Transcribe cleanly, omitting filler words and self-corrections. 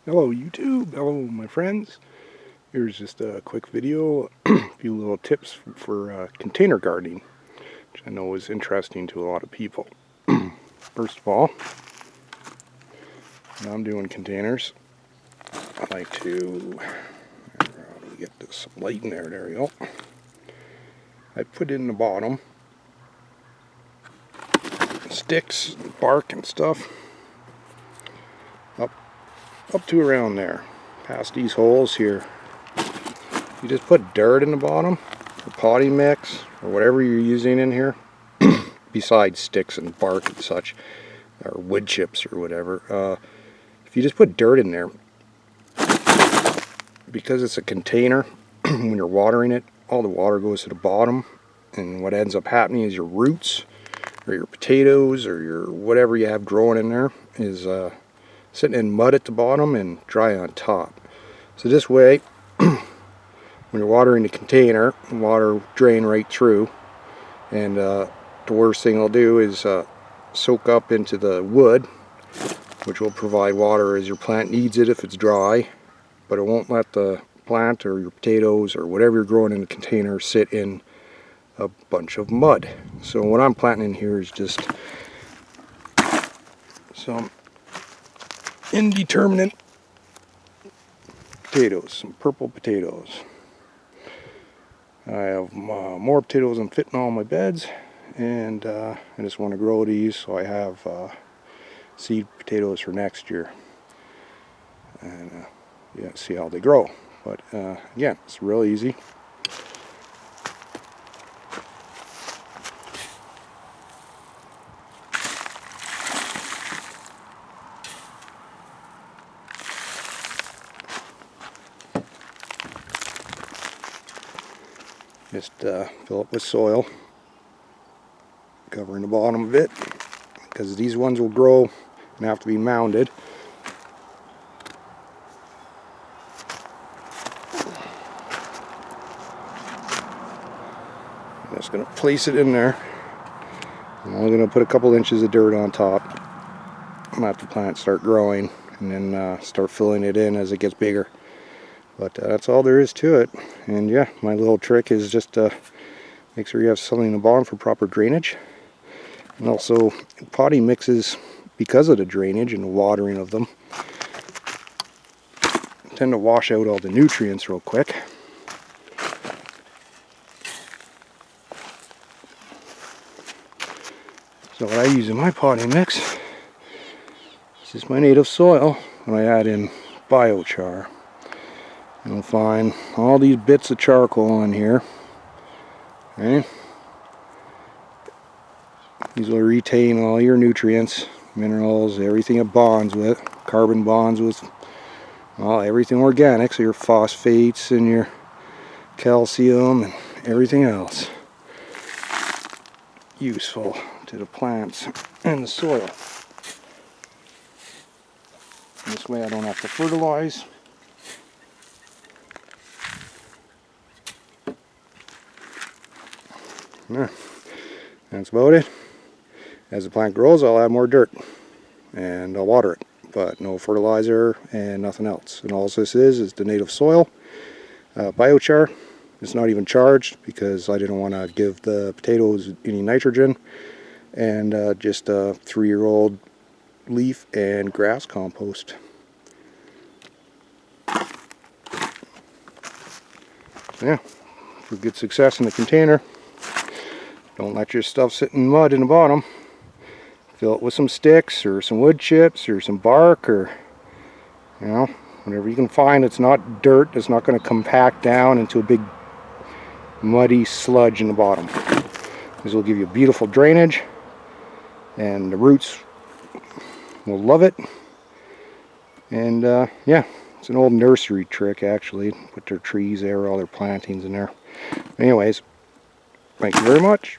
Hello YouTube, hello my friends. Here's just a quick video, a few little tips for container gardening, which I know is interesting to a lot of people. First of all, when I'm doing containers, I like to, how do we get this light in there, there we go. I put in the bottom sticks, bark and stuff, up to around there, past these holes here. You just put dirt in the bottom, or potty mix, or whatever you're using in here, besides sticks and bark and such, or wood chips or whatever. If you just put dirt in there, because it's a container, when you're watering it, all the water goes to the bottom, and what ends up happening is your roots, or your potatoes, or your whatever you have growing in there, is sitting in mud at the bottom and dry on top. So this way, when you're watering the container, the water will drain right through, and the worst thing it'll do is soak up into the wood, which will provide water as your plant needs it if it's dry, but it won't let the plant or your potatoes or whatever you're growing in the container sit in a bunch of mud. So what I'm planting in here is just some indeterminate potatoes, some purple potatoes. I have more potatoes than fit in all my beds, and I just want to grow these so I have seed potatoes for next year, and yeah, see how they grow. But again, it's real easy. Just fill it with soil, covering the bottom of it, because these ones will grow and have to be mounded. I'm just going to place it in there. I'm only going to put a couple inches of dirt on top. I'm going to let the plant start growing and then start filling it in as it gets bigger. But that's all there is to it. And yeah, my little trick is just make sure you have something in the bottom for proper drainage. And also potty mixes, because of the drainage and the watering of them, tend to wash out all the nutrients real quick. So what I use in my potting mix is just my native soil, and I add in biochar. You'll find all these bits of charcoal in here. Okay? These will retain all your nutrients, minerals, everything it bonds with. Carbon bonds with, well, everything organic, so your phosphates and your calcium and everything else useful to the plants and the soil. This way I don't have to fertilize. Yeah, that's about it. As the plant grows, I'll add more dirt and I'll water it, but no fertilizer and nothing else. And all this is the native soil, biochar. It's not even charged because I didn't want to give the potatoes any nitrogen, and just a 3-year-old leaf and grass compost. Yeah, for good success in the container, don't let your stuff sit in mud in the bottom. Fill it with some sticks or some wood chips or some bark, or whatever you can find that's not dirt, that's not going to compact down into a big muddy sludge in the bottom. This will give you beautiful drainage, and the roots will love it. And yeah, it's an old nursery trick actually. Put their trees there, all their plantings in there. Anyways, thank you very much.